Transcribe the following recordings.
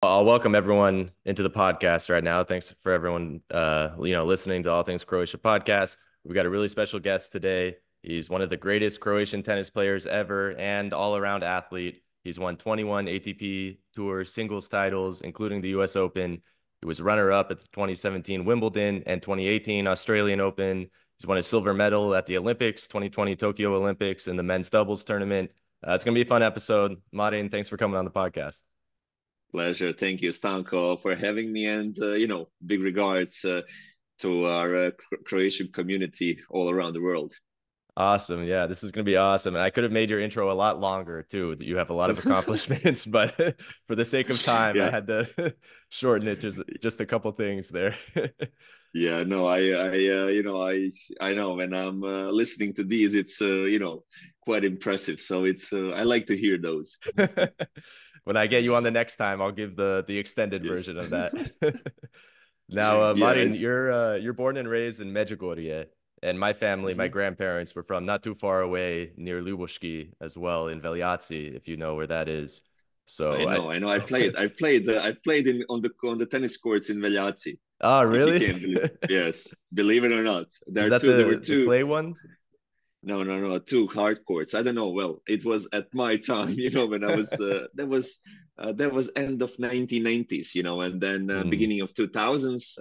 I'll welcome everyone into the podcast right now. Thanks for everyone, listening to All Things Croatia podcast. We've got a really special guest today. He's one of the greatest Croatian tennis players ever and all-around athlete. He's won 21 ATP Tour singles titles, including the U.S. Open. He was runner-up at the 2017 Wimbledon and 2018 Australian Open. He's won a silver medal at the Olympics, 2020 Tokyo Olympics, and the men's doubles tournament. It's going to be a fun episode. Marin, thanks for coming on the podcast. Pleasure. Thank you, Stanko, for having me. And, big regards to our Croatian community all around the world. Awesome. Yeah, this is going to be awesome. And I could have made your intro a lot longer too. You have a lot of accomplishments, but for the sake of time, I Yeah. had to shorten it just a couple things there. Yeah, no, I know when I'm listening to these, it's, quite impressive. So I like to hear those. When I get you on the next time, I'll give the extended Yes. version of that. Now, Yeah, Marin, it's, you're born and raised in Medjugorje, and my family, my Mhm. grandparents were from not too far away near Ljubuški as well in Veljaci, if you know where that is. I So know, I know. I played on the tennis courts in Veljatsi, Oh, if you really? can believe. Yes, believe it or not. Is There are that two. There were the two. clay one? No, no, no, two hard courts. I don't know. Well, it was at my time, when I was that was end of 1990s, and then Hmm. beginning of 2000s,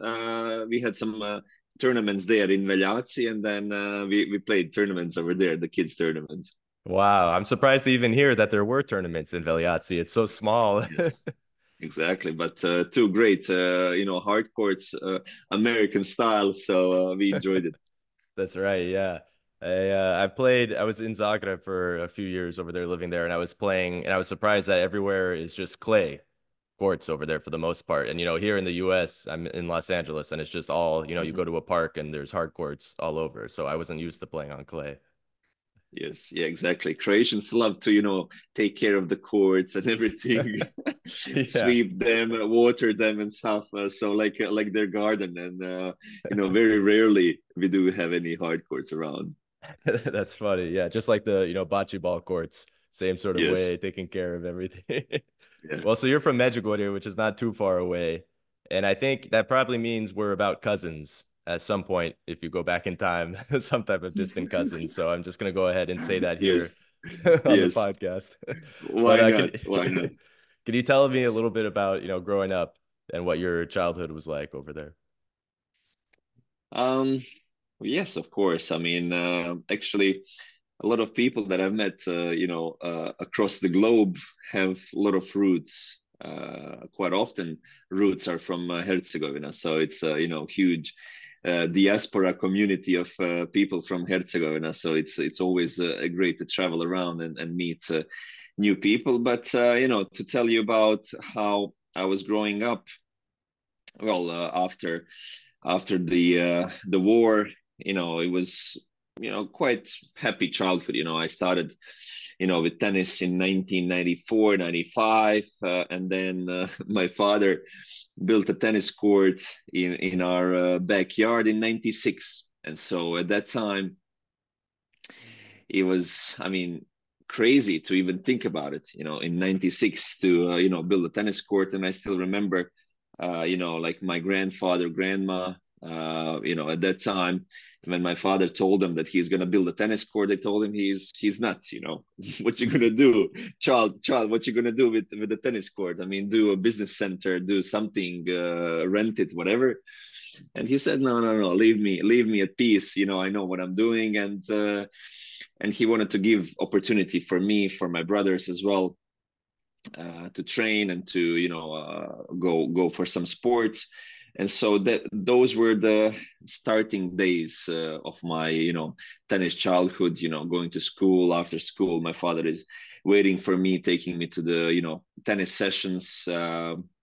we had some tournaments there in Veljatsi, and then we played tournaments over there, the kids tournaments. Wow, I'm surprised to even hear that there were tournaments in Veljaci. It's so small. Yes, exactly. But two great, hard courts, American style. So we enjoyed it. That's right. Yeah. I was in Zagreb for a few years over there, living there, and I was playing, and I was surprised that everywhere is just clay courts over there for the most part. And here in the US, I'm in Los Angeles, and it's just all, you go Mhm. to a park and there's hard courts all over. So I wasn't used to playing on clay. Yes, yeah, exactly. Croatians love to, take care of the courts and everything, Yeah. sweep them, water them and stuff. So like their garden, and very rarely we do have any hard courts around. That's funny. Yeah, just like the, bocce ball courts, same sort of way, Yes, taking care of everything. yeah, Well, so you're from Medjugorje, which is not too far away. And I think that probably means we're about cousins at some point if you go back in time, some type of distant cousins. So I'm just going to go ahead and say that here yes, on the yes. podcast. But Why not? Why not? can you tell me a little bit about, growing up and what your childhood was like over there? Um, yes, of course. I mean, actually, a lot of people that I've met, across the globe have a lot of roots. Quite often, roots are from Herzegovina, so it's huge diaspora community of people from Herzegovina. So it's always great to travel around and meet new people. But to tell you about how I was growing up, well, after the war, it was quite happy childhood. I started with tennis in 1994, 95, and then my father built a tennis court in our backyard in 96. And so at that time it was, I mean, crazy to even think about it, in 96 to build a tennis court. And I still remember like my grandfather, grandma, at that time when my father told them that he's going to build a tennis court, they told him he's nuts. What you going to do, child, what you going to do with the tennis court? I mean, do a business center, do something, rent it, whatever. And he said, no, no, no, leave me at peace. I know what I'm doing. And he wanted to give opportunity for me, for my brothers as well, to train and to go for some sports. And so that those were the starting days of my tennis childhood. Going to school, after school my father is waiting for me, taking me to the tennis sessions,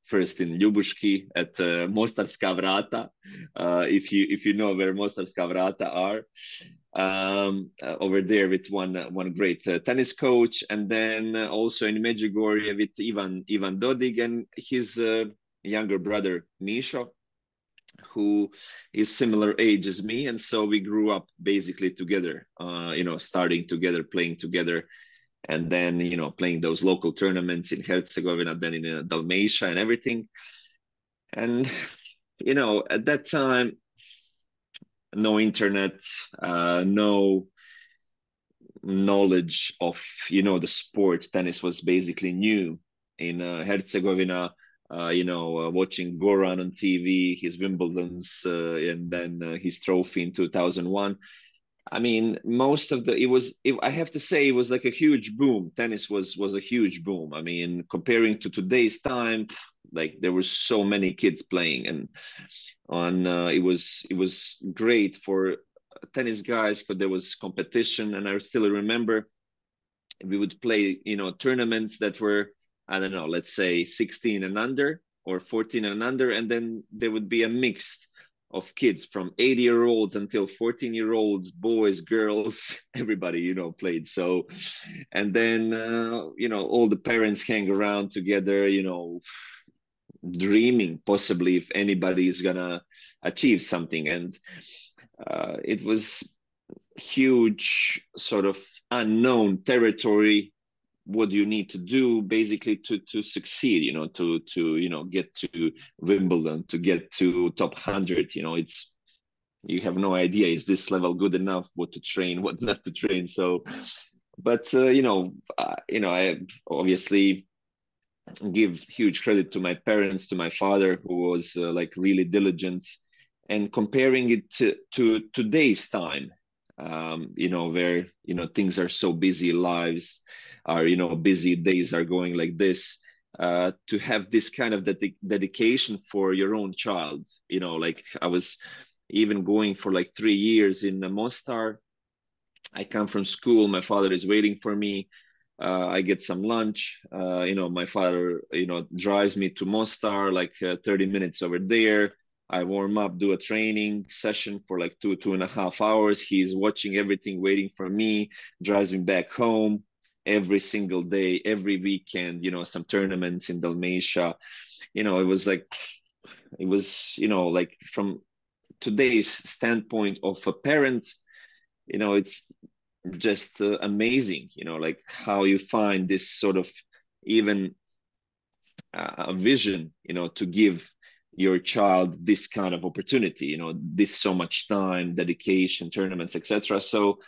first in Ljubuški at Mostarska Vrata, if you know where Mostarska Vrata are, over there with one great tennis coach, and then also in Medjugorje with Ivan Dodig and his younger brother Misho, who is similar age as me. And so we grew up basically together, starting together, playing together and then, playing those local tournaments in Herzegovina, then in Dalmatia and everything. And, at that time, no internet, no knowledge of, the sport. Tennis was basically new in Herzegovina. Watching Goran on TV, his Wimbledon's, and then his trophy in 2001. I mean, most of I have to say, it was like a huge boom. Tennis was a huge boom. I mean, comparing to today's time, like there were so many kids playing, and it was great for tennis guys because there was competition. And I still remember we would play, tournaments that were, I don't know, let's say 16 and under or 14 and under, and then there would be a mix of kids from 80-year-olds until 14-year-olds, boys, girls, everybody, played. So, and then, all the parents hang around together, dreaming possibly if anybody is gonna achieve something. And it was huge sort of unknown territory. What you need to do basically to succeed, to get to Wimbledon, to get to top 100. It's, you have no idea, is this level good enough, what to train, what not to train. So, but I obviously give huge credit to my parents, to my father, who was like really diligent. And comparing it to today's time, where, things are so busy, lives are, busy, days are going like this, to have this kind of dedication for your own child. Like I was even going for like 3 years in Mostar. I come from school, my father is waiting for me. I get some lunch. My father, drives me to Mostar, like 30 minutes over there. I warm up, do a training session for like 2.5 hours. He's watching everything, waiting for me, drives me back home every single day, every weekend, some tournaments in Dalmatia. It was, like from today's standpoint of a parent, it's just amazing, like how you find this sort of even a vision, to give your child this kind of opportunity, this so much time, dedication, tournaments, etc. So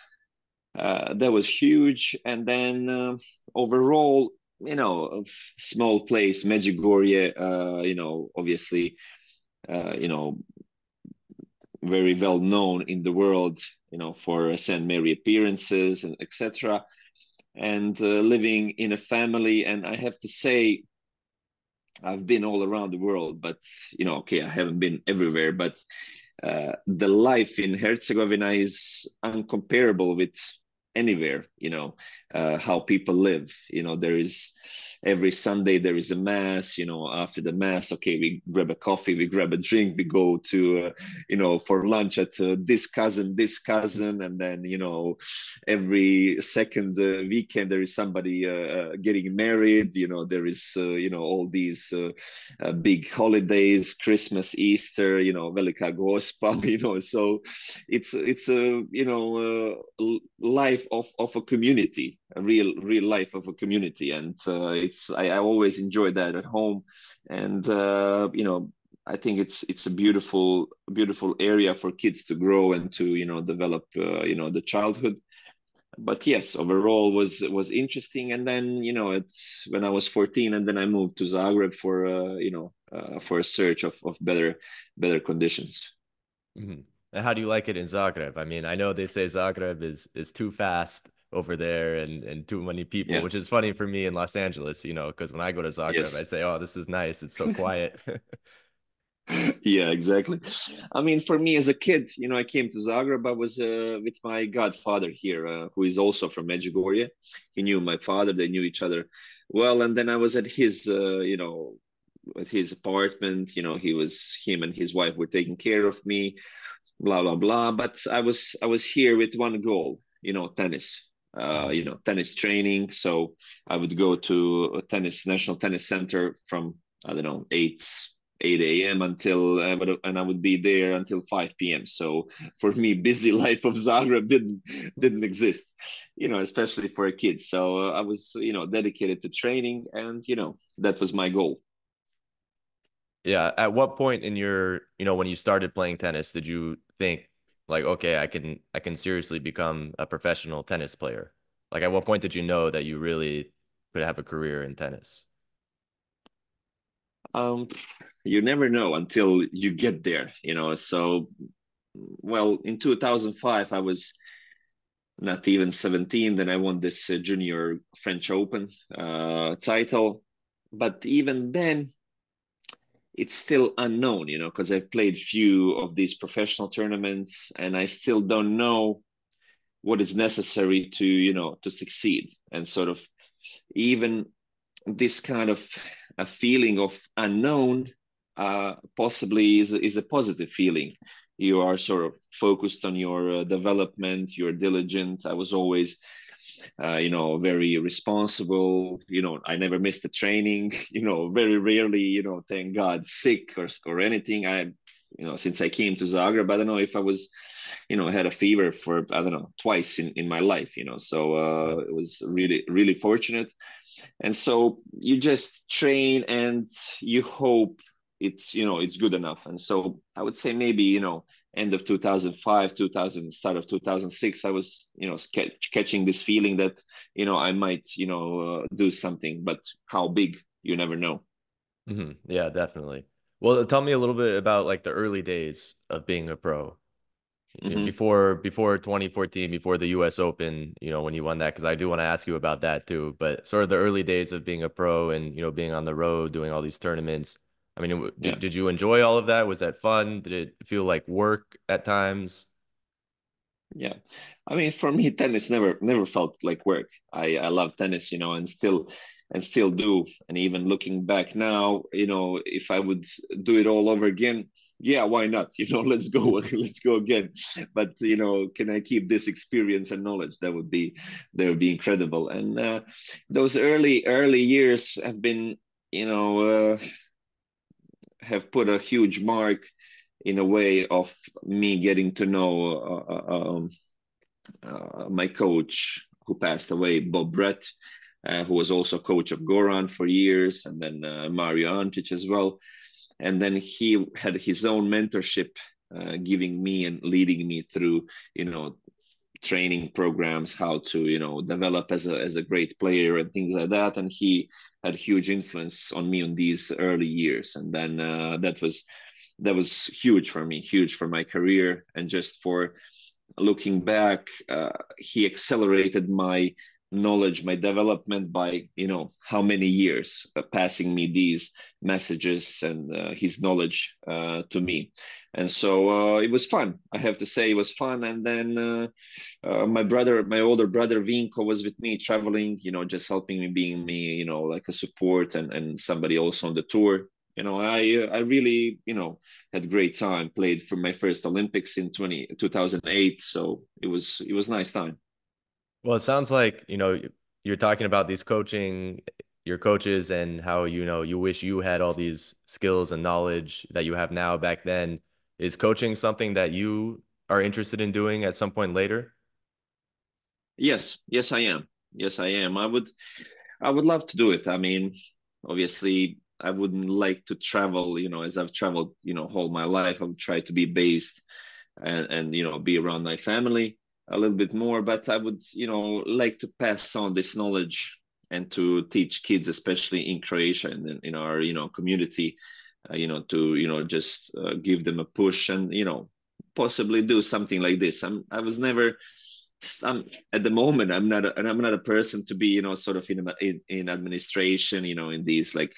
that was huge. And then overall, a small place, Medjugorje, obviously, very well known in the world, for St. Mary appearances and etc. And living in a family, and I have to say, I've been all around the world, but okay, I haven't been everywhere, but the life in Herzegovina is uncomparable with anywhere. How people live. There is every Sunday there is a mass. After the mass, okay, we grab a coffee, we grab a drink, we go to for lunch at this cousin, and then every second weekend there is somebody getting married. There is all these big holidays, Christmas, Easter, Velika Gospa, so it's a life of a community, a real life of a community. And I always enjoy that at home. And I think it's a beautiful area for kids to grow and to develop the childhood. But yes, overall was interesting. And then it's when I was 14, and then I moved to Zagreb for a search of better conditions. Mm-hmm. And how do you like it in Zagreb? I mean, I know they say Zagreb is too fast over there and too many people, Yeah. which is funny for me in Los Angeles, because when I go to Zagreb, I Yes. say, "Oh, this is nice. It's so quiet." Yeah, exactly. I mean, for me as a kid, I came to Zagreb. I was with my godfather here, who is also from Medjugorje. He knew my father; they knew each other well. And then I was at his, at his apartment. Him and his wife were taking care of me. Blah blah blah. But I was here with one goal, tennis. Mhm. Tennis training. So I would go to a national tennis center from, I don't know, 8 8 a.m. until and I would be there until 5 p.m. So for me, busy life of Zagreb didn't exist, especially for a kid. So I was, dedicated to training, and that was my goal. Yeah. At what point in your, when you started playing tennis, did you think like, okay, I can seriously become a professional tennis player? Like at what point did you know that you really could have a career in tennis? Um, you never know until you get there. So, well, in 2005, I was not even 17. Then I won this junior French Open title. But even then, it's still unknown, because I've played few of these professional tournaments, and I still don't know what is necessary to succeed. And sort of even this kind of a feeling of unknown possibly is a positive feeling. You are sort of focused on your development, you're diligent. I was always very responsible. I never missed a training, very rarely, thank God, sick or anything. Since I came to Zagreb, I don't know if I was, had a fever for, I don't know, twice in my life. So Wow. it was really, really fortunate. And so you just train and you hope it's good enough. And so I would say maybe end of 2005, 2000, start of 2006, I was catching this feeling that I might do something, but how big, you never know. Yeah, definitely. Well, tell me a little bit about like the early days of being a pro. Hmm. Before 2014, before the US Open, when you won that, because I do want to ask you about that too, but sort of the early days of being a pro and, being on the road, doing all these tournaments. I mean, Yeah. did you enjoy all of that? Was that fun? Did it feel like work at times? Yeah, I mean, for me, tennis never felt like work. I love tennis, and still do. And even looking back now, if I would do it all over again, yeah, why not? Let's go, let's go again. But can I keep this experience and knowledge? That would be incredible. And those early years have put a huge mark in a way of me getting to know my coach who passed away, Bob Brett, who was also coach of Goran for years, and then Mario Antic as well. And then he had his own mentorship, giving me and leading me through, you know, training programs, how to, develop as a great player and things like that. And he had huge influence on me on these early years. And then that was huge for me, huge for my career, and just for looking back, he accelerated my knowledge, my development by how many years, passing me these messages and his knowledge to me. And so it was fun. I have to say it was fun. And then my older brother Vinko was with me traveling, just helping me, being me, like a support and somebody also on the tour. I really, had great time. Played for my first Olympics in 2008, so it was nice time. Well, it sounds like, you're talking about these your coaches and how, you wish you had all these skills and knowledge that you have now back then. Is coaching something that you are interested in doing at some point later? Yes, yes, I am. Yes, I am. I would love to do it. I mean, obviously, I wouldn't like to travel, as I've traveled, whole my life. I would try to be based and be around my family a little bit more. But I would, like to pass on this knowledge and to teach kids, especially in Croatia and in our, community, to, just give them a push and, possibly do something like this. I was never I'm at the moment I'm not a person to be sort of in administration, in these like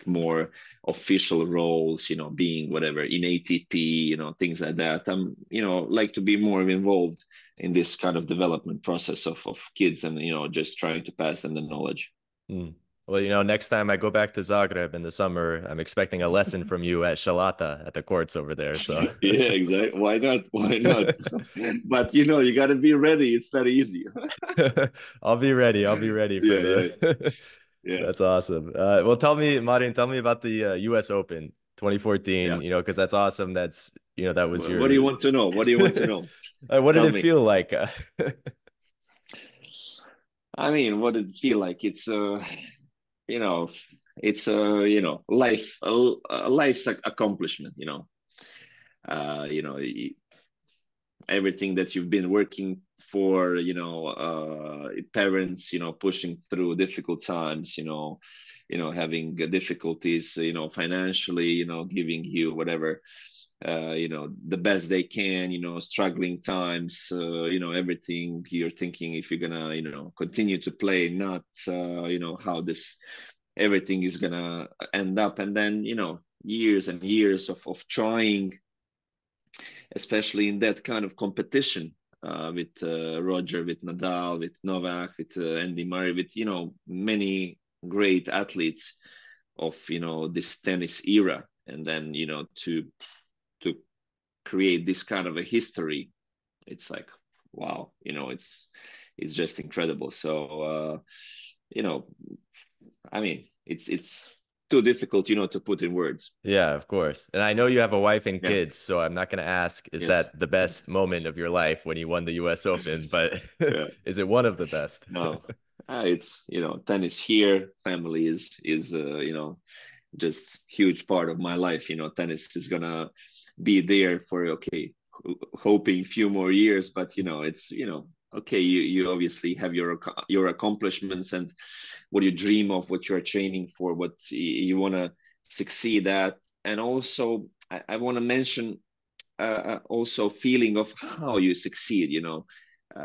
more official roles, being whatever in ATP, things like that. I'm like to be more involved in this kind of development process of kids, and just trying to pass them the knowledge. Hmm. Well, next time I go back to Zagreb in the summer, I'm expecting a lesson from you at Shalata at the courts over there. So Yeah, exactly. Why not? Why not? But you got to be ready. It's not easy. I'll be ready. I'll be ready for Yeah, yeah. the Yeah. That's awesome. Well, tell me, Marin, tell me about the US Open 2014, Yeah. because that's awesome. That's, that was What do your, you want to know? What do you want to know? what did Tell it me. feel like? I mean, what did it feel like? You know, it's a, a life's accomplishment, you know, everything that you've been working for, parents, pushing through difficult times, having difficulties, financially, giving you whatever, the best they can, struggling times, everything you're thinking if you're gonna, continue to play, not, how this everything is gonna end up. And then, years and years of trying, especially in that kind of competition, with Roger, with Nadal, with Novak, with Andy Murray, with many great athletes of this tennis era, and then to create this kind of a history, it's like wow, it's just incredible. So you know, I mean, it's too difficult, to put in words. Yeah, of course. And I know you have a wife and Yeah. kids, so I'm not going to ask, is Yes. that the best moment of your life when you won the US Open? But Yeah. is it one of the best? No. It's tennis here. Family is just huge part of my life. Tennis is gonna be there for okay, hoping few more years, but it's okay. You obviously have your accomplishments and what you dream of, what you're training for, what you want to succeed at, and also I want to mention also feeling of how you succeed.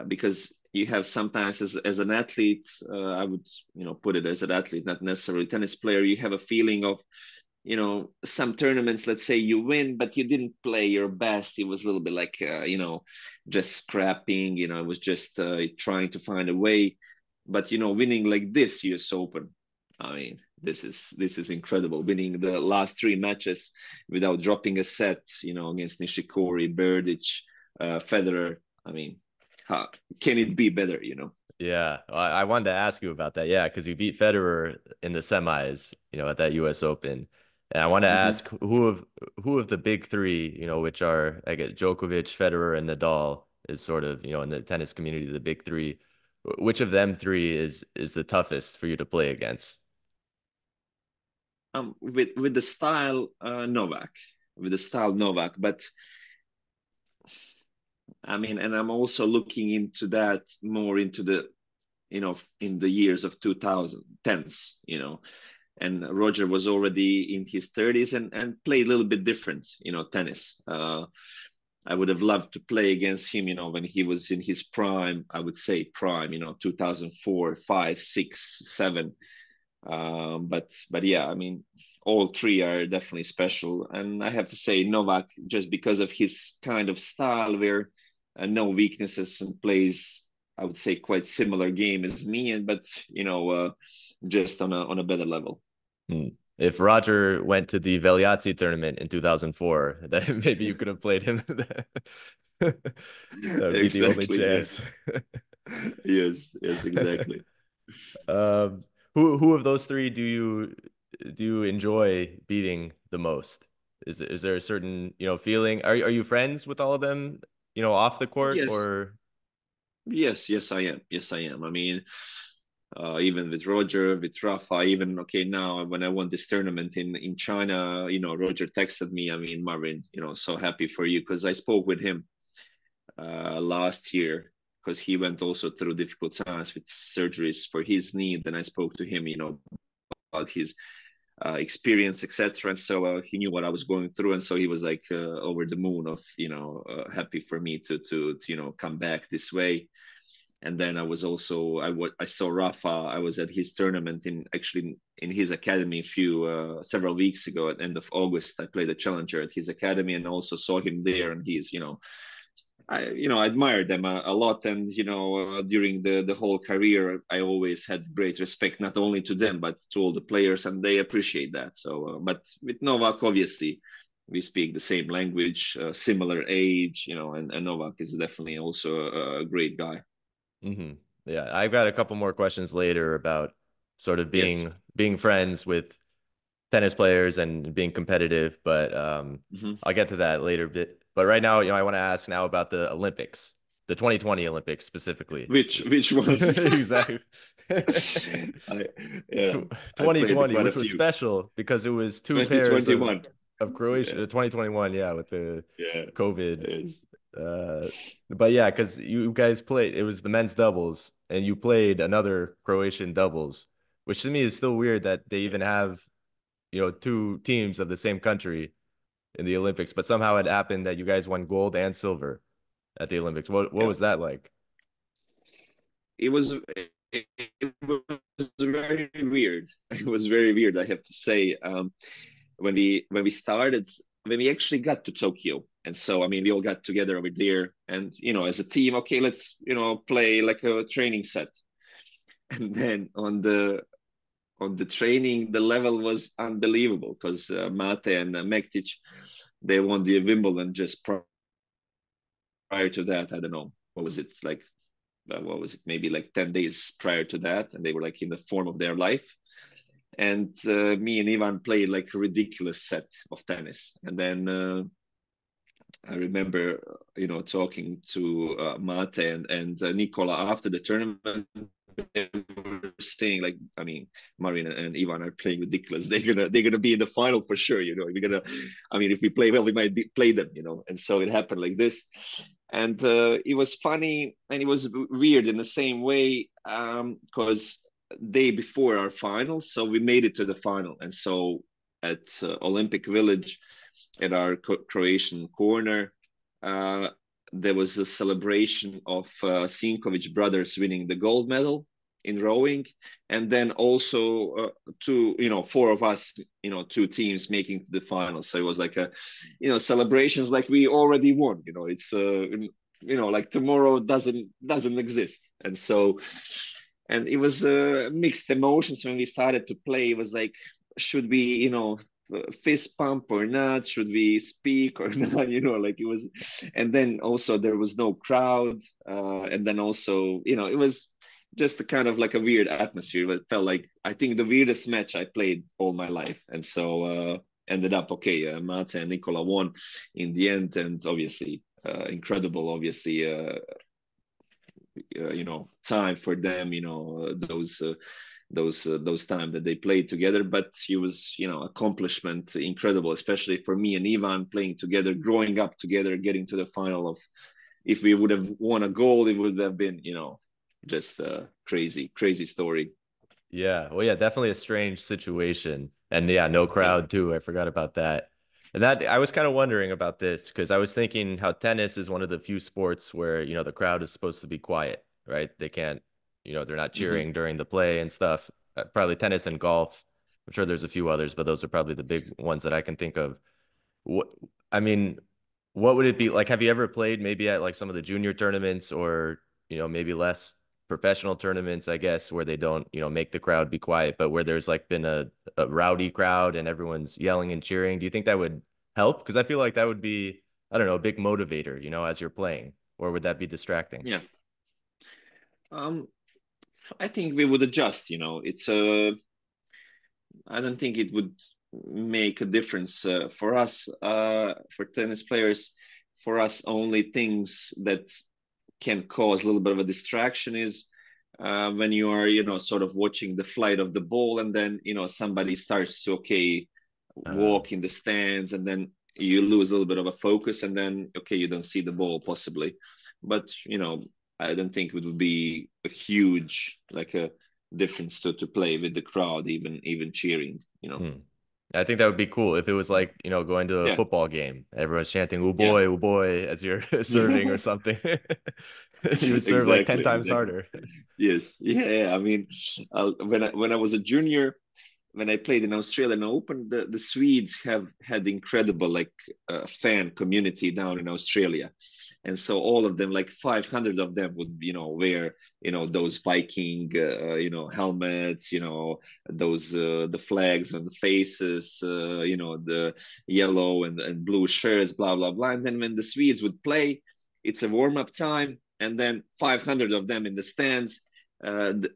Because you have sometimes as an athlete, I would put it as an athlete, not necessarily tennis player, you have a feeling of some tournaments, let's say you win but you didn't play your best, it was a little bit like just scrapping, it was just trying to find a way. But winning like this US Open, I mean, this is incredible, winning the last three matches without dropping a set, against Nishikori, Berdych, Federer. I mean, how can it be better, Yeah, I wanted to ask you about that. Yeah, because you beat Federer in the semis, at that US Open. And I want to Mm-hmm. ask who of the big three, which are, I guess, Djokovic, Federer, and Nadal is sort of, in the tennis community, the big three. Which of them three is the toughest for you to play against? With the style Novak, but I mean, and I'm also looking into that more into the in the years of 2010s, and Roger was already in his 30s and played a little bit different, tennis. I would have loved to play against him, when he was in his prime. I would say prime, 2004, 5, 6, 7. But yeah, I mean, all three are definitely special, and I have to say Novak, just because of his kind of style, where no weaknesses, and plays, I would say, quite similar game as me, and but just on a better level. Hmm. If Roger went to the Veliazzi tournament in 2004, then maybe you could have played him. That would be the only Exactly. Yeah. chance. Yes. Yes. Exactly. Um, who of those three do you enjoy beating the most? Is there a certain, feeling? Are you friends with all of them, off the court Yes. or? Yes. Yes. I am. Yes, I am. I mean, even with Roger, with Rafa, even okay now when I won this tournament in China, Roger texted me. I mean, Marin, so happy for you, because I spoke with him last year, because he went also through difficult times with surgeries for his knee. Then I spoke to him, about his experience, etc. And so he knew what I was going through, and so he was like over the moon of happy for me to come back this way. And then I was also I saw Rafa. I was at his tournament in his academy several weeks ago at end of August. I played a challenger at his academy and also saw him there. And he's I admired them a lot, and during the whole career, I always had great respect not only to them but to all the players, and they appreciate that. So, but with Novak, obviously, we speak the same language, similar age, and Novak is definitely also a great guy. Hmm. Yeah, I've got a couple more questions later about sort of Yes. being friends with tennis players and being competitive, but Hmm. I'll get to that later bit. But right now, I want to ask now about the Olympics, the 2020 Olympics specifically. Which ones? Exactly. I, yeah, I played 2020, quite a which was few. special because it was two pairs 2021. of Croatia, Yeah, 2021, yeah, with the yeah. COVID. Yes. Uh, but yeah, because you guys played, it was the men's doubles, and you played another Croatian doubles, which to me is still weird that they even have, two teams of the same country in the Olympics, but somehow it happened that you guys won gold and silver at the Olympics. What Yeah. was that like? It was it was very weird. It was very weird, I have to say. When we started, when we actually got to Tokyo, and so I mean, we all got together over there, and as a team, okay, let's play like a training set. And then on the training, the level was unbelievable because Mate and Mektic, they won the Wimbledon just prior to that. I don't know what was it like. What was it? Maybe like 10 days prior to that, and they were like in the form of their life. And me and Ivan played like a ridiculous set of tennis. And then I remember, talking to Mate and Nicola after the tournament. They were saying like, I mean, Marin and Ivan are playing ridiculous. They're gonna be in the final for sure. We're gonna, I mean, if we play well, we might play them. And so it happened like this, and it was funny and it was weird in the same way because day before our final, so we made it to the final, and so at Olympic Village, at our Croatian corner, uh, there was a celebration of Sinkovic brothers winning the gold medal in rowing, and then also four of us, two teams making to the final. So it was like celebrations like we already won. It's like tomorrow doesn't exist, and it was mixed emotions when we started to play. It was like, should we, fist pump or not? Should we speak or not? Like it was, and then also there was no crowd, and then also, it was just a kind of like a weird atmosphere. It felt like, I think, the weirdest match I played all my life, and so ended up okay. Mate and Nicola won in the end, and obviously incredible, obviously. Time for them, those time that they played together. But it was, accomplishment incredible, especially for me and Ivan playing together, growing up together, getting to the final of. If we would have won a gold, it would have been, just a crazy story. Yeah. Well, yeah, definitely a strange situation. And yeah, no Yeah. crowd too. I forgot about that. And that I was kind of wondering about this because I was thinking how tennis is one of the few sports where, the crowd is supposed to be quiet, right? They can't, they're not Hmm. cheering during the play and stuff. Probably tennis and golf. I'm sure there's a few others, but those are probably the big ones that I can think of. What I mean, what would it be like? Have you ever played maybe at like some of the junior tournaments or, maybe less professional tournaments, I guess, where they don't, make the crowd be quiet, but where there's like been a rowdy crowd and everyone's yelling and cheering? Do you think that would help? Because I feel like that would be, I don't know, a big motivator, as you're playing, or would that be distracting? Yeah. Um, I think we would adjust. It's a. I don't think it would make a difference for us, for tennis players. For us, only things that can cause a little bit of a distraction is when you are, sort of watching the flight of the ball, and then, somebody starts to, okay, Uh, walk in the stands, and then you lose a little bit of a focus, and then, okay, you don't see the ball possibly. But, I don't think it would be a huge, like a difference to play with the crowd, even cheering. hmm. I think that would be cool if it was like, going to a Yeah, football game. Everyone's chanting, yeah. oh boy, as you're serving or something. You would serve like 10 Exactly, times exactly. harder. Yes, yeah, yeah. I mean, when I was a junior, when I played in Australian Open, the Swedes have had incredible like fan community down in Australia, and so all of them, like 500 of them, would wear those Viking helmets, those the flags on the faces, the yellow and blue shirts, blah blah blah. And then when the Swedes would play, it's a warm up time, and then 500 of them in the stands,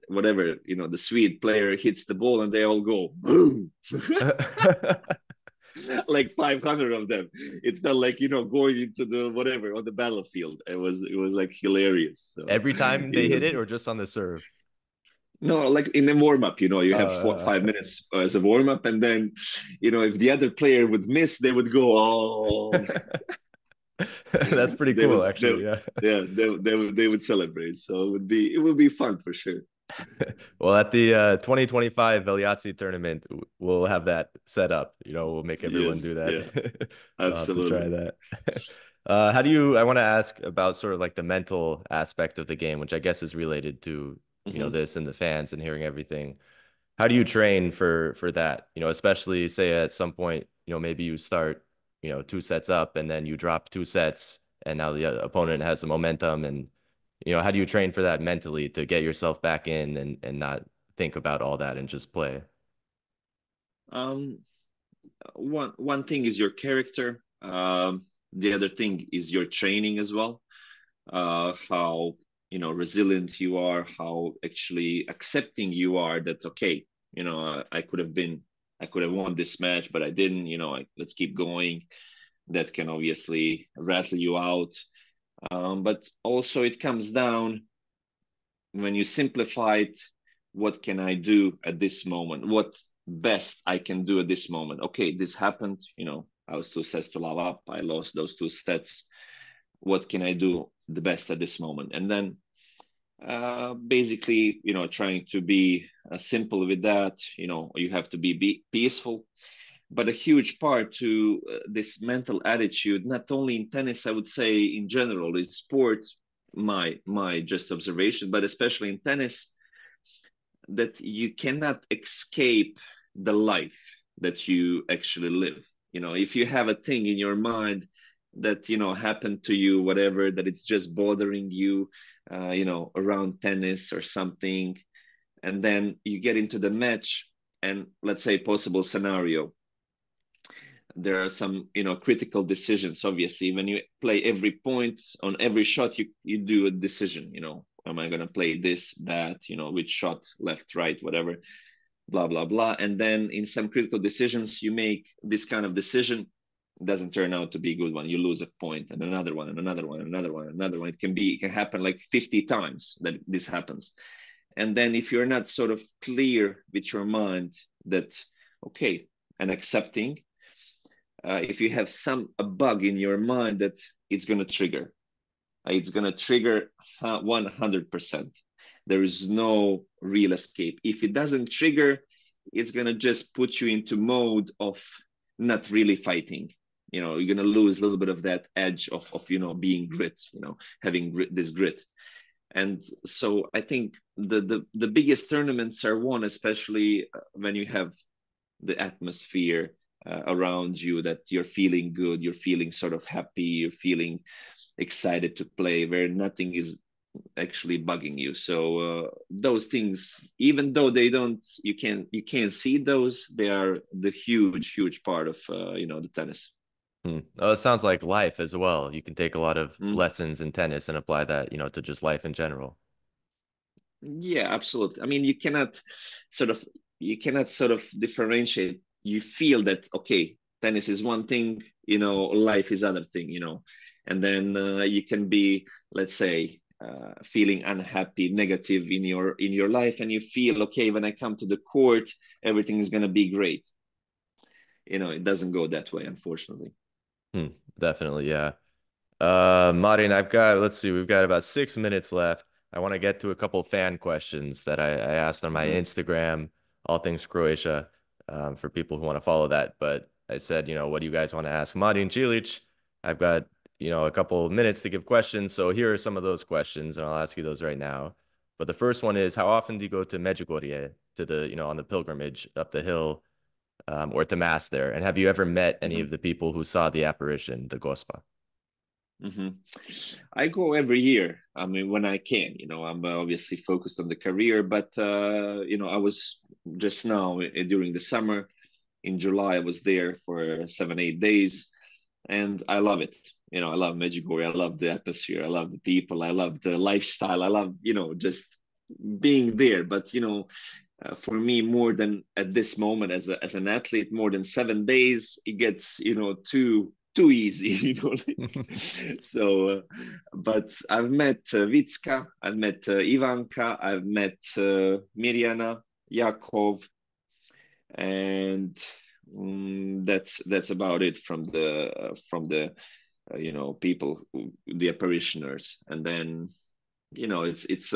whatever, the Swede player hits the ball and they all go boom. Like 500 of them. It felt like, going into the whatever on the battlefield. It was like hilarious. So Every time it they hit was it, or just on the serve? no, like in the warm up, you have Uh, 5 minutes as a warm up, and then, if the other player would miss, they would go, oh, that's pretty they cool, would, they, actually. Yeah. yeah, they would celebrate. So it would be fun for sure. Well, at the 2025 Veliazzi tournament, we'll have that set up. We'll make everyone do Yes, yeah, that. I'll have to try absolutely. that. I want to ask about sort of like the mental aspect of the game, which I guess is related to, Hmm. this and the fans and hearing everything. How do you train for that? Especially say at some point, maybe you start, 2 sets up and then you drop 2 sets and now the opponent has the momentum and how do you train for that mentally to get yourself back in and not think about all that and just play? Um, one thing is your character. The other thing is your training as well. How resilient you are, how actually accepting you are that okay, I could have won this match, but I didn't. Let's keep going. That can obviously rattle you out, but also it comes down when you simplify it. What can I do at this moment? What best I can do at this moment? Okay, this happened. I was 2 sets to love up. I lost those 2 sets. What can I do the best at this moment? And then basically, trying to be simple with that. You have to be peaceful. But a huge part to this mental attitude, not only in tennis, I would say in general, in sport, my just observation, but especially in tennis, that you cannot escape the life that you actually live. If you have a thing in your mind that happened to you, whatever, that it's just bothering you, around tennis or something, and then you get into the match, and let's say possible scenario, there are some critical decisions. Obviously, when you play every point on every shot, you do a decision. Am I going to play this, that, which shot, left, right, whatever, blah blah blah. And then in some critical decisions, you make this kind of decision, it doesn't turn out to be a good one. You lose a point, and another one, and another one, and another one, and another one. It can happen like 50 times that this happens. And then if you're not sort of clear with your mind that okay, and accepting, if you have a bug in your mind that it's going to trigger 100%. There is no real escape. If it doesn't trigger, it's going to just put you into mode of not really fighting. You're going to lose a little bit of that edge of being grit, having this grit. And so I think the biggest tournaments are won, especially when you have the atmosphere around you, that you're feeling good, you're feeling sort of happy, you're feeling excited to play, where nothing is actually bugging you. So those things, even though you can't see those, they are the huge part of the tennis. Hmm. Oh, it sounds like life as well. You can take a lot of Mm. lessons in tennis and apply that, to just life in general. Yeah, absolutely. I mean, sort of you cannot sort of differentiate. You feel that okay, tennis is one thing, life is other thing, and then you can be, let's say, feeling unhappy, negative in your life, and you feel okay when I come to the court, everything is gonna be great. It doesn't go that way, unfortunately. Hmm. Definitely, yeah. Marin, let's see, we've got about 6 minutes left. I want to get to a couple fan questions that I asked on my Hmm. Instagram, all things Croatia, for people who want to follow that. But I said, what do you guys want to ask Marin Čilić? I've got, a couple minutes to give questions. So here are some of those questions, and I'll ask you those right now. But the first one is, how often do you go to Medjugorje, to the, on the pilgrimage up the hill, or to mass there? And have you ever met any Hmm. of the people who saw the apparition, the Gospa? Hmm. I go every year. I mean, when I can. I'm obviously focused on the career, but I was just now during the summer in July. I was there for 7, 8 days, and I love it. I love Medjugorje. I love the atmosphere. I love the people. I love the lifestyle. I love just being there. But for me, more than at this moment as an athlete, more than 7 days, it gets too easy, So, but I've met Vitska, I've met Ivanka, I've met Mirjana, Yakov, and that's about it from the people the parishioners. And then it's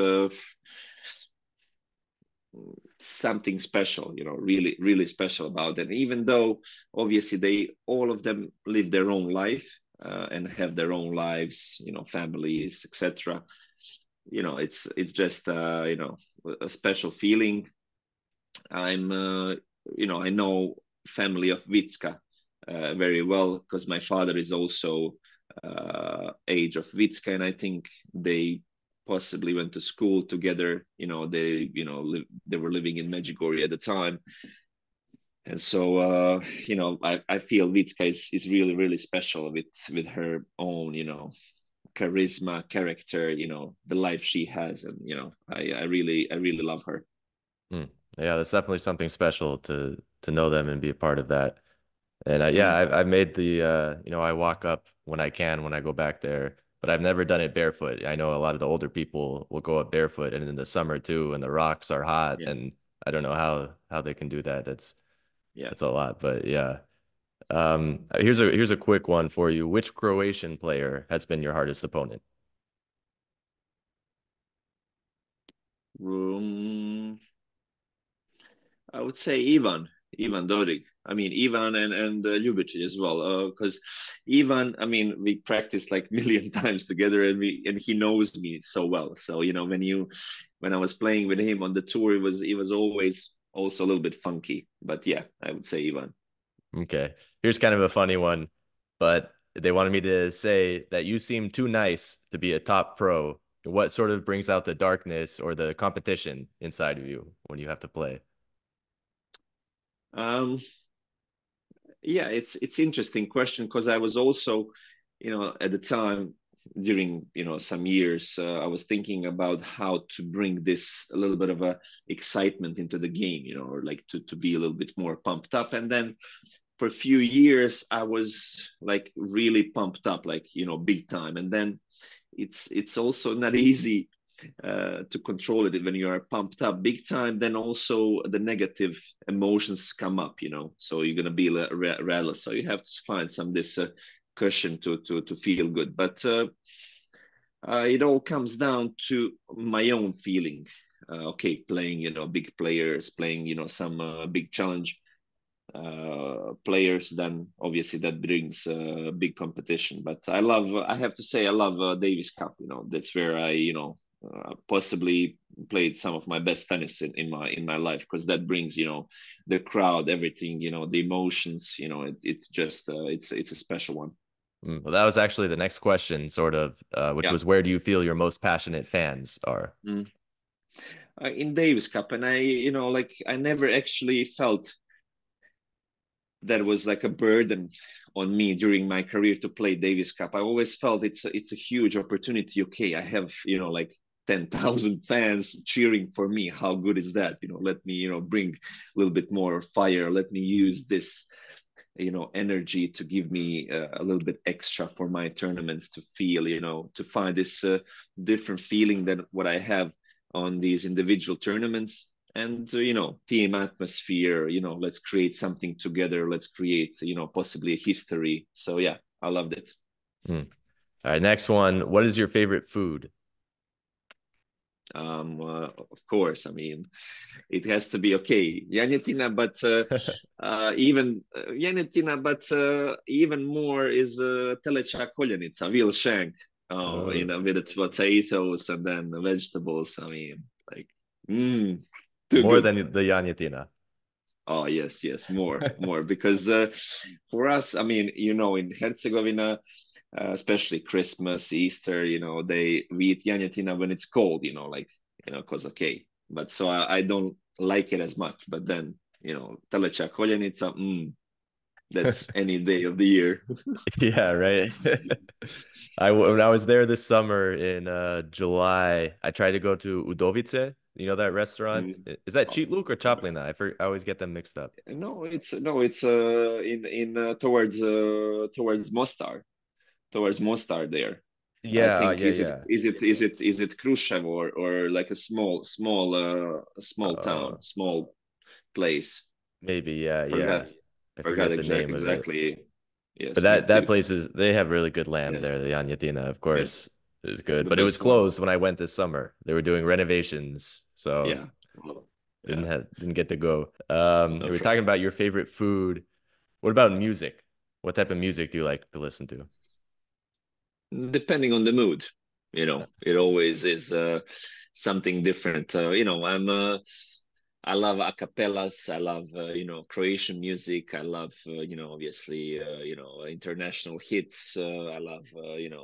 something special, really really special about them, even though obviously they all of them live their own life, and have their own lives, families, etc. It's just a special feeling. I know family of Vitska very well, because my father is also age of Vitska, and I think they possibly went to school together. They were living in Medjugorje at the time, and so I feel Vitska is really really special with her own charisma, character, the life she has, and I really love her. Mm. Yeah, that's definitely something special to know them and be a part of that. And yeah, Mm, I've made the I walk up when I can when I go back there, but I've never done it barefoot. I know a lot of the older people will go up barefoot, and in the summer too, and the rocks are hot, yeah, and I don't know how they can do that. yeah. That's a lot, but yeah. Here's a quick one for you. Which Croatian player has been your hardest opponent? Um, I would say Ivan Dodig. I mean, Ivan and Ljubicic as well. Because Ivan, I mean, we practiced like million times together, and he knows me so well. So when I was playing with him on the tour, it was always also a little bit funky. But yeah, I would say Ivan. Okay. Here's kind of a funny one, but they wanted me to say that you seem too nice to be a top pro. What sort of brings out the darkness or the competition inside of you when you have to play? Um, yeah, it's interesting question, because I was also, at the time, during some years, I was thinking about how to bring this a little bit of a excitement into the game, or like to be a little bit more pumped up. And then for a few years I was like really pumped up, like big time. And then it's also not easy to control it when you are pumped up big time. Then also the negative emotions come up, so you're gonna be rattled. So you have to find some this cushion to feel good. But it all comes down to my own feeling. Okay, playing big players, playing some big challenge players, then obviously that brings big competition. But I have to say, I love Davis Cup. That's where I possibly played some of my best tennis in my life, because that brings the crowd, everything, the emotions. It's just it's a special one. Well, that was actually the next question, sort of, which Yeah. was where do you feel your most passionate fans are? Mm. In Davis Cup, and like I never actually felt that was like a burden on me during my career to play Davis Cup. I always felt it's a huge opportunity. Okay, I have like 10,000 fans cheering for me. How good is that? Let me bring a little bit more fire. Let me use this energy to give me a little bit extra for my tournaments, to feel to find this different feeling than what I have on these individual tournaments. And team atmosphere, let's create something together, let's create possibly a history. So yeah, I loved it. Mm. All right, next one. What is your favorite food? Of course, I mean, it has to be okay, Janjetina, but even Janjetina, but even more is teleća koljenica, veal shank, Oh, with the potatoes and then the vegetables. I mean, like, too more good. than the Yanyatina. Oh yes, yes, more, because for us, I mean, in Herzegovina, especially Christmas, Easter, we eat janjetina when it's cold, like, cause okay, but so I don't like it as much. But then, teleća koljenica, that's any day of the year. Yeah, right. When I was there this summer in July, I tried to go to Udovice. You know that restaurant? Mm. Is that Of Cheat Luke or course. Choplina? I always get them mixed up. No, it's in towards Mostar, there. I Yeah, think yeah, yeah. is it Khrushchev or like a small Oh, town, small place. maybe, yeah, yeah. Forgot I forgot forget the name of it. exactly. But Yes, me that too. place is they have really good lamb Yes, there. The Anyatina, of yes, course, is yes, good. the But it was best one. closed when I went this summer. They were doing renovations, so Yeah, well, yeah. didn't get to go. No, We were sure. talking about your favorite food. What about music? What type of music do you like to listen to? Depending on the mood, it always is something different. I love acapellas. I love Croatian music. I love obviously international hits. I love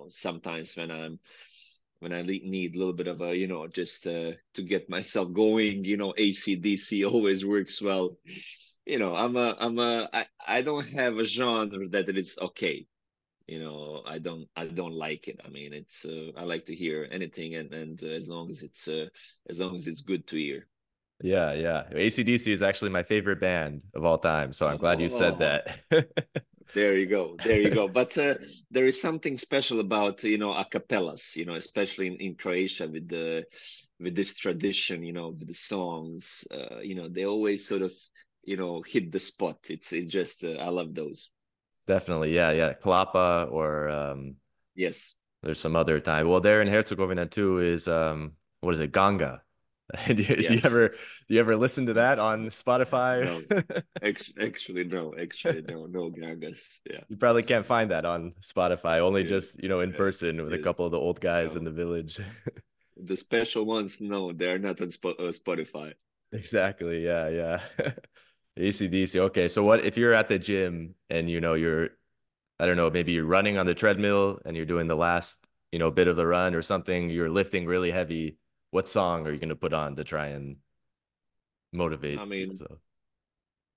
sometimes when I need a little bit of a just to get myself going. AC/DC always works well. I don't have a genre that it is okay. I don't like it. I mean, it's I like to hear anything, and as long as it's good to hear. Yeah, yeah. AC/DC is actually my favorite band of all time, so I'm glad you said Oh, that. there you go, there you go. But there is something special about a cappellas, especially in Croatia with this tradition, with the songs. They always sort of hit the spot. It's just I love those. Definitely, yeah, yeah. Klapa or Yes. there's some other time. Well, there in Herzegovina too is what is it, Ganga? Do Yeah. you ever listen to that on Spotify? No, actually, no. Actually, no. No Gagas. Yeah. You probably can't find that on Spotify, only Yes. just, in Yes. person with a Yes. couple of the old guys in No. the village. The special ones, no, they're not on Spotify. Exactly. Yeah, yeah. AC/DC. Okay, so what if you're at the gym and you're I don't know, maybe you're running on the treadmill and you're doing the last, bit of the run or something, you're lifting really heavy. What song are you going to put on to try and I motivate mean, yourself?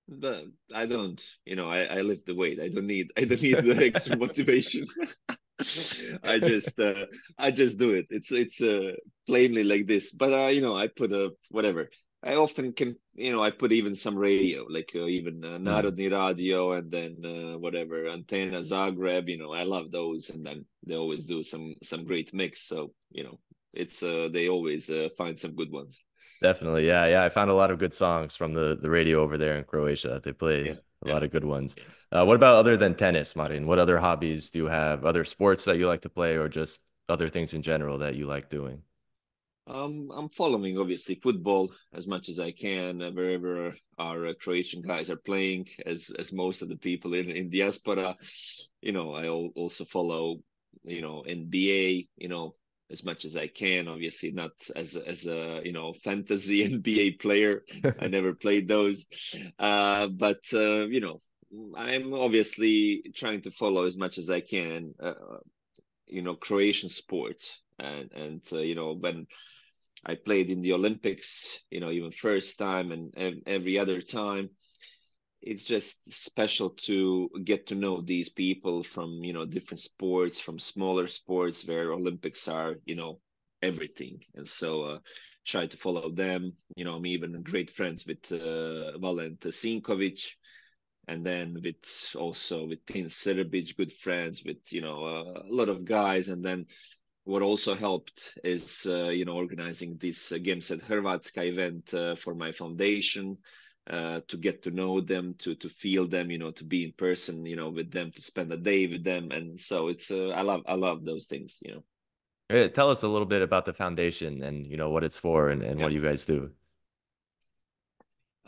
but I don't, I lift the weight. I don't need the extra motivation. I just, uh, I just do it. It's plainly like this. But I put a whatever. I often can, I put even some radio, like even Hmm. Narodni Radio, and then whatever Antenna Zagreb. I love those, and then they always do some great mix. So it's they always find some good ones. Definitely. Yeah, yeah. I found a lot of good songs from the radio over there in Croatia. They play Yeah, a yeah, lot of good ones. yes. What about other than tennis, Marin? What other hobbies do you have? Other sports that you like to play or just other things in general that you like doing? I'm following obviously football as much as I can wherever our Croatian guys are playing, as most of the people in diaspora. I also follow NBA. As much as I can. Obviously, not as a fantasy NBA player. I never played those, but I'm obviously trying to follow as much as I can. Croatian sports and when I played in the Olympics, even first time and every other time. It's just special to get to know these people from, different sports, from smaller sports where Olympics are, everything. And so try to follow them. I'm even great friends with Valent Sinkovic, and then with Tin Srbic, good friends with, a lot of guys. And then what also helped is organizing this Games at Hrvatska event for my foundation, to get to know them, to feel them, to be in person, with them, to spend a day with them. And so it's I love those things. Tell us a little bit about the foundation and what it's for and Yeah. what you guys do.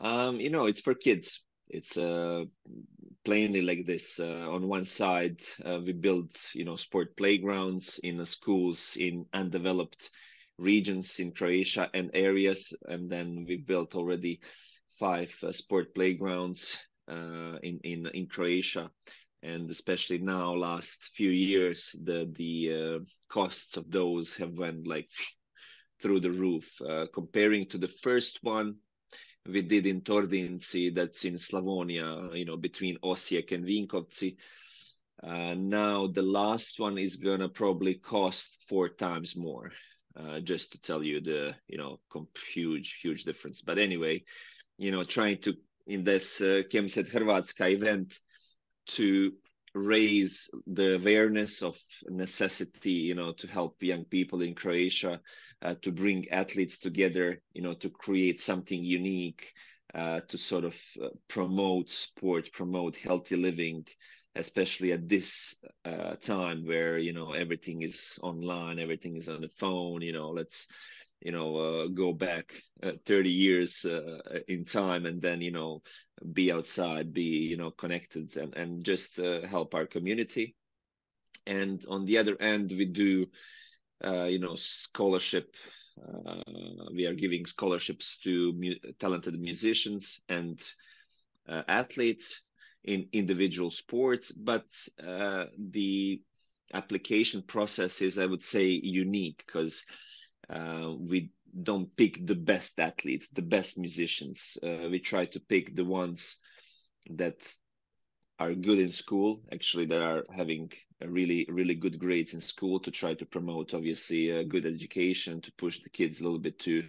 It's for kids. It's plainly like this. On one side, we build, sport playgrounds in schools in undeveloped regions in Croatia and areas, and then we've built already 5 sport playgrounds in Croatia, and especially now, last few years, the costs of those have went like through the roof. Comparing to the first one we did in Tordinci, that's in Slavonia, between Osijek and Vinkovci. Now the last one is gonna probably cost 4 times more. just to tell you the, huge difference. But anyway, trying to, in this Kemset Hrvatska event, to raise the awareness of necessity, to help young people in Croatia, to bring athletes together, to create something unique, to sort of promote sport, promote healthy living, especially at this time where, everything is online, everything is on the phone. Let's go back 30 years in time, and then be outside, be connected, and just help our community. And on the other end, we do scholarship. We are giving scholarships to talented musicians and athletes in individual sports, but the application process is, I would say, unique, because we don't pick the best athletes, the best musicians. We try to pick the ones that are good in school, actually, that are having a really good grades in school, to try to promote, obviously, a good education, to push the kids a little bit to,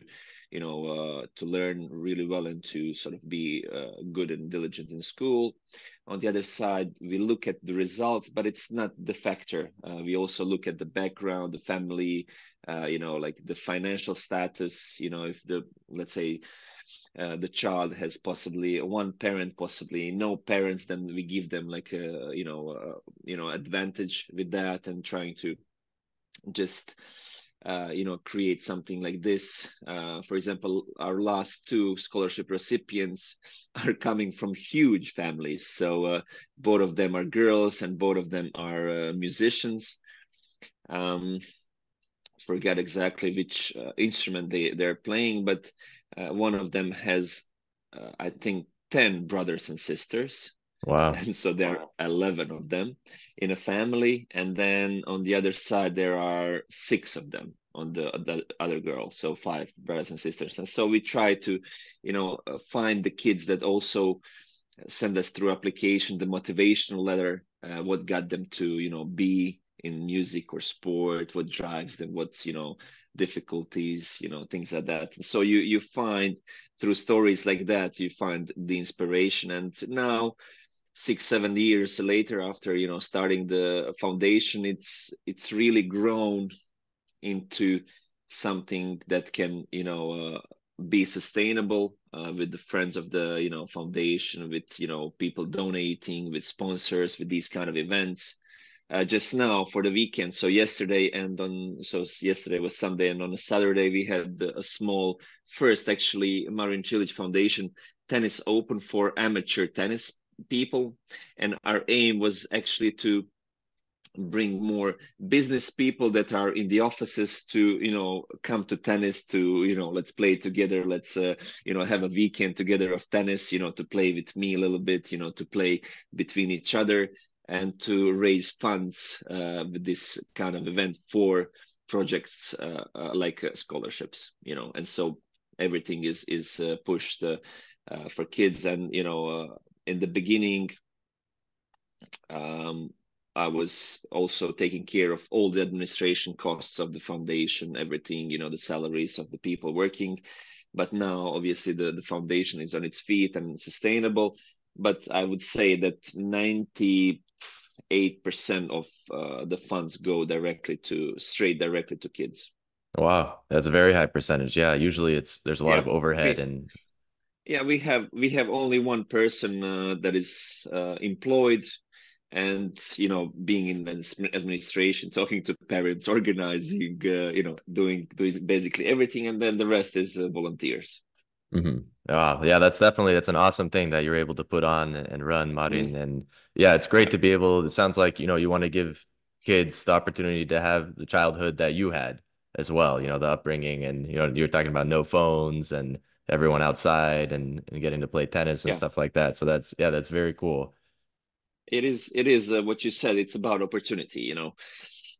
to learn really well and to sort of be good and diligent in school. On the other side, we look at the results, but it's not the factor. We also look at the background, the family, like the financial status. If let's say, the child has possibly one parent, possibly no parents, then we give them like a advantage with that, and trying to just create something like this. For example, our last two scholarship recipients are coming from huge families, so both of them are girls and both of them are musicians. Forget exactly which instrument they're playing, but one of them has, I think, 10 brothers and sisters. Wow. And so there are 11 of them in a family. And then on the other side, there are 6 of them on the other girl. So 5 brothers and sisters. And so we try to, find the kids that also send us through application the motivational letter, what got them to, be in music or sport, what drives them, what's, difficulties, things like that. And so you find through stories like that, you find the inspiration. And now, 6-7 years later, after starting the foundation, it's really grown into something that can be sustainable, with the friends of the foundation, with people donating, with sponsors, with these kind of events. Just now for the weekend, so yesterday yesterday was Sunday, and on a Saturday we had a small first, actually, Marin Čilić Foundation Tennis Open for amateur tennis people, and our aim was actually to bring more business people that are in the offices to come to tennis, to let's play together, let's have a weekend together of tennis, to play with me a little bit, to play between each other, and to raise funds with this kind of event for projects like scholarships, and so everything is pushed for kids. And in the beginning, I was also taking care of all the administration costs of the foundation, everything, the salaries of the people working. But now, obviously, the foundation is on its feet and sustainable. But I would say that 98% of the funds go straight directly to kids. Wow, that's a very high percentage. Yeah, usually there's a lot Yeah, of overhead and we have only one person that is employed, and being in administration, talking to parents, organizing, doing basically everything, and then the rest is volunteers. Wow, yeah, that's an awesome thing that you're able to put on and run, Mm. Marin. And yeah, it's great Yeah. to be able, it sounds like, you want to give kids the opportunity to have the childhood that you had as well, the upbringing, and you're talking about no phones and everyone outside and getting to play tennis and Yeah. stuff like that. So that's very cool. It is what you said. It's about opportunity.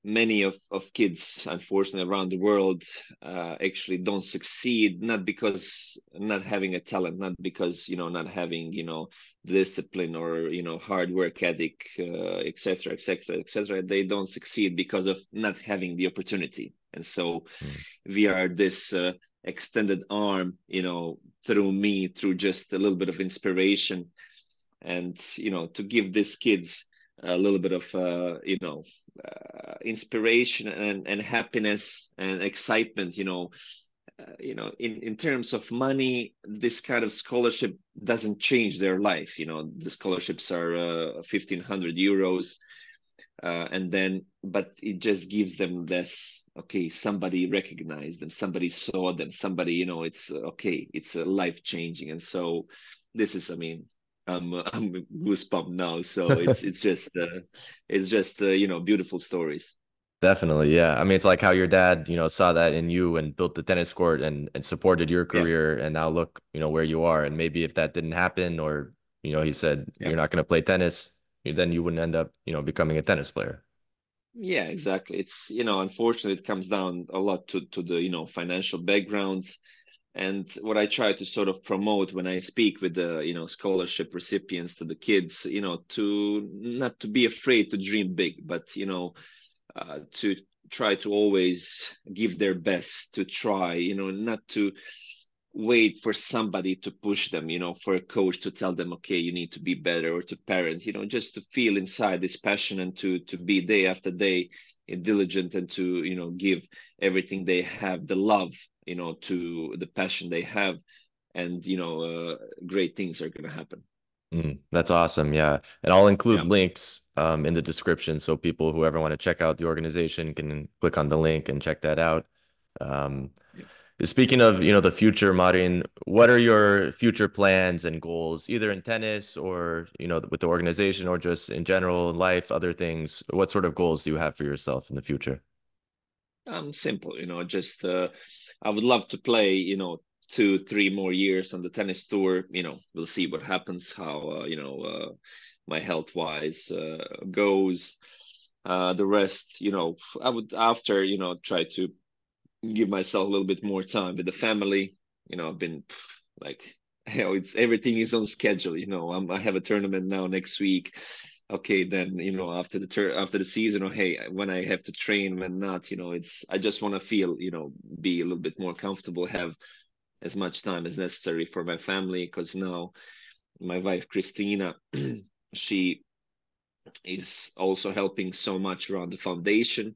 Many of kids, unfortunately, around the world actually don't succeed, not because not having a talent, not because not having discipline, or hard work ethic, etc., etc., etc. They don't succeed because of not having the opportunity. And so Mm. we are this extended arm, through me, through just a little bit of inspiration, and to give these kids a little bit of inspiration and happiness and excitement. In terms of money, this kind of scholarship doesn't change their life. The scholarships are 1,500 euros, and then but it just gives them this, okay, somebody recognized them, somebody saw them, somebody, it's okay, it's life changing. And so this is, I mean, I'm goosebump now. So it's just beautiful stories. Definitely, yeah. I mean, it's like how your dad, saw that in you and built the tennis court and supported your Yeah, career, and now look, where you are. And maybe if that didn't happen, or he said yeah. you're not going to play tennis, then you wouldn't end up, becoming a tennis player. Yeah, exactly. It's, unfortunately, it comes down a lot to the, financial backgrounds. And what I try to sort of promote when I speak with the, scholarship recipients, to the kids, to not to be afraid to dream big, but, to try to always give their best, to try, not to wait for somebody to push them, for a coach to tell them, okay, you need to be better, or to parent, just to feel inside this passion, and to be day after day diligent, and to, give everything they have, the love, to the passion they have. And, great things are going to happen. That's awesome. Yeah. And I'll include Yeah. links in the description so people who ever want to check out the organization can click on the link and check that out. Um, Yeah. Speaking of, the future, Marin, what are your future plans and goals, either in tennis or, with the organization, or just in general in life, other things? What sort of goals do you have for yourself in the future? Simple, just I would love to play, 2, 3 more years on the tennis tour. We'll see what happens, how my health wise goes. The rest, I would, after, try to give myself a little bit more time with the family. I've been like, it's everything is on schedule. I have a tournament now next week. Okay, then, after the season, or hey, when I have to train, when not, it's, I just want to feel, be a little bit more comfortable, have as much time as necessary for my family, because now my wife Christina, she is also helping so much around the foundation,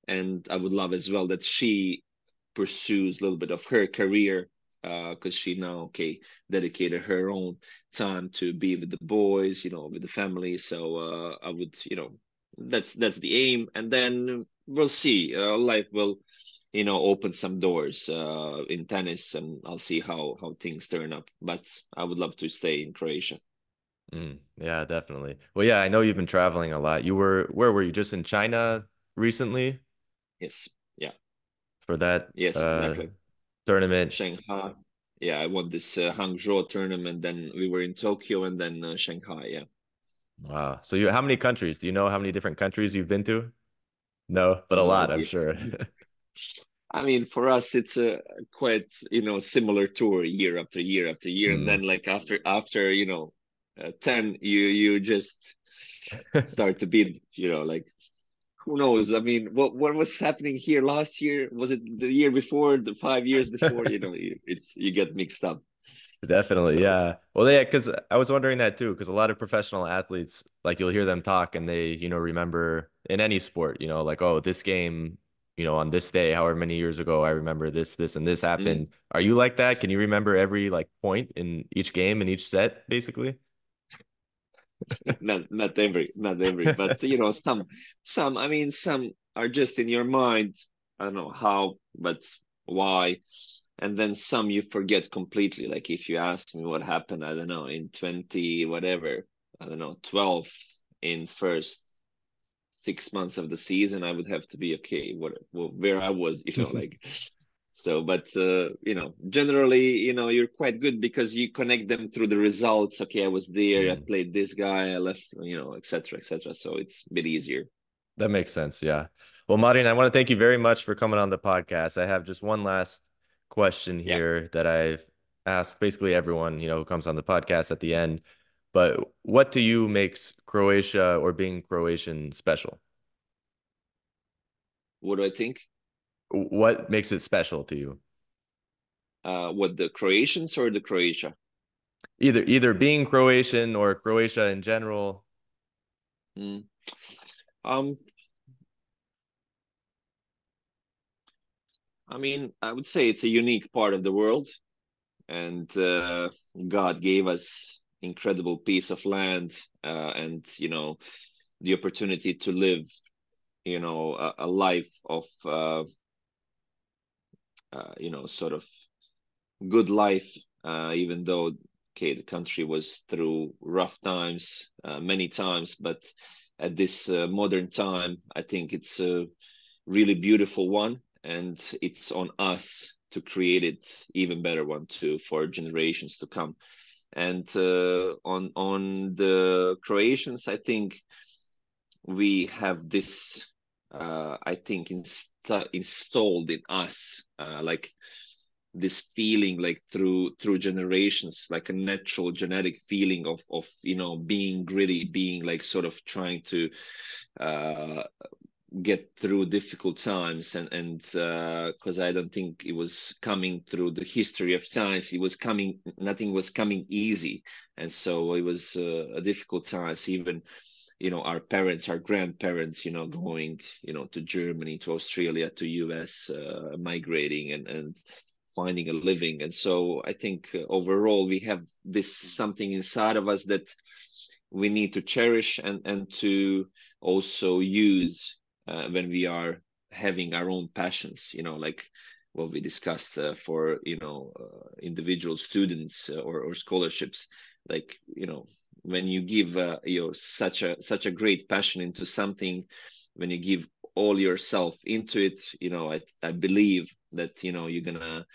and I would love as well that she pursues a little bit of her career, because she now, okay, dedicated her own time to be with the boys, with the family. So I would, that's the aim, and then we'll see. Life will, open some doors in tennis, and I'll see how things turn up. But I would love to stay in Croatia. Yeah, definitely. Well, yeah, I know you've been traveling a lot. Where were you? Just in China recently Yes, yeah, for that yes, exactly. tournament? Shanghai. Yeah, I won this Hangzhou tournament. Then we were in Tokyo, and then Shanghai. Yeah. Wow. So how many countries? Do you know how many different countries you've been to? No, but a No lot, I'm idea. sure. I mean, for us, it's a quite, similar tour year after year after year, and Hmm. then like after 10, you just start to be, like, who knows? I mean, what was happening here last year? Was it the year before, the 5 years before? It's, you get mixed up. Definitely, So. yeah. Well, yeah, because I was wondering that too, because a lot of professional athletes, like you'll hear them talk and they, remember in any sport, like, oh, this game, on this day, however many years ago, I remember this, and this Mm. happened. Are you like that? Can you remember every like point in each game in each set, basically? Not every, but some. I mean, some are just in your mind. I don't know how, but why? And then some you forget completely. Like if you ask me what happened, I don't know, in 20 whatever, I don't know, 12, in first 6 months of the season, I would have to be okay. Where I was, like. So, but generally, you're quite good because you connect them through the results. Okay, I was there, I Mm, played this guy, I left, etc., etc. So it's a bit easier. that makes sense. Yeah. Well, Marin, I want to thank you very much for coming on the podcast. I have just one last question Yeah. here that I've asked basically everyone, who comes on the podcast at the end. But what to you makes Croatia or being Croatian special? What do I think? What makes it special to you? What, the Croatians or the Croatia? Either being Croatian or Croatia in general. Mm. Um, I mean, I would say it's a unique part of the world, and God gave us incredible piece of land, and the opportunity to live, a life of sort of good life, even though, okay, the country was through rough times many times, but at this modern time, I think it's a really beautiful one, and it's on us to create it even better one too for generations to come. And on the Croatians, I think we have this, I think, installed in us, like this feeling, like through generations, like a natural genetic feeling of being gritty, being like sort of trying to uh, get through difficult times, and because I don't think it was coming through the history of times, it was coming, nothing was coming easy, and so it was a difficult times. Even our parents, our grandparents, going to Germany, to Australia, to US, migrating and finding a living. And so I think overall we have this something inside of us that we need to cherish and to also use when we are having our own passions, like what we discussed for individual students or scholarships, like when you give such a great passion into something, when you give all yourself into it, I believe that you're gonna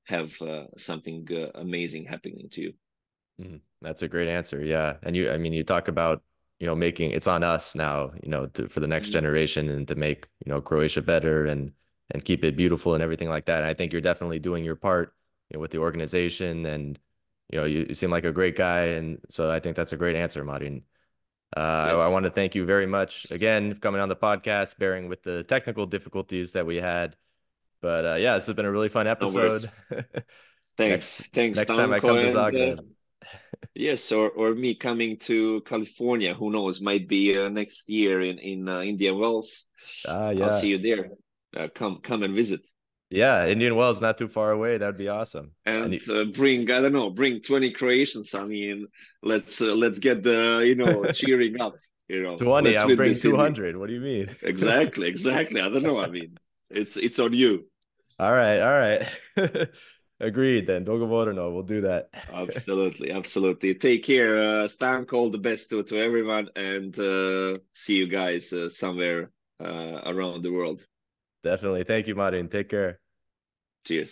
have something amazing happening to you. That's a great answer. Yeah. And I mean, you talk about, making it's on us now, for the next Mhm. generation and to make, Croatia better and keep it beautiful and everything like that. And I think you're definitely doing your part, with the organization and, you seem like a great guy. And so I think that's a great answer, Marin. I Yes. want to thank you very much again for coming on the podcast, bearing with the technical difficulties that we had. But yeah, this has been a really fun No worries. episode. Thanks. Next Thanks, next time I come to Stanko. And Zagreb. yes, or me coming to California, who knows, might be next year in Indian Wells. I'll see Yeah. you there. Come and visit. Yeah, Indian Wells not too far away. That'd be awesome. And And I don't know, bring 20 Croatians. I mean, let's get the cheering up. 20, Let's I'll win bring this Indy. 200. What do you mean? Exactly, exactly. I don't know. I mean, it's on you. All right, all right. Agreed then. Dogovoreno. We'll do that. Absolutely, absolutely. Take care, Stan. All the best to everyone, and see you guys somewhere around the world. Definitely. Thank you, Martin. Take care. Cheers.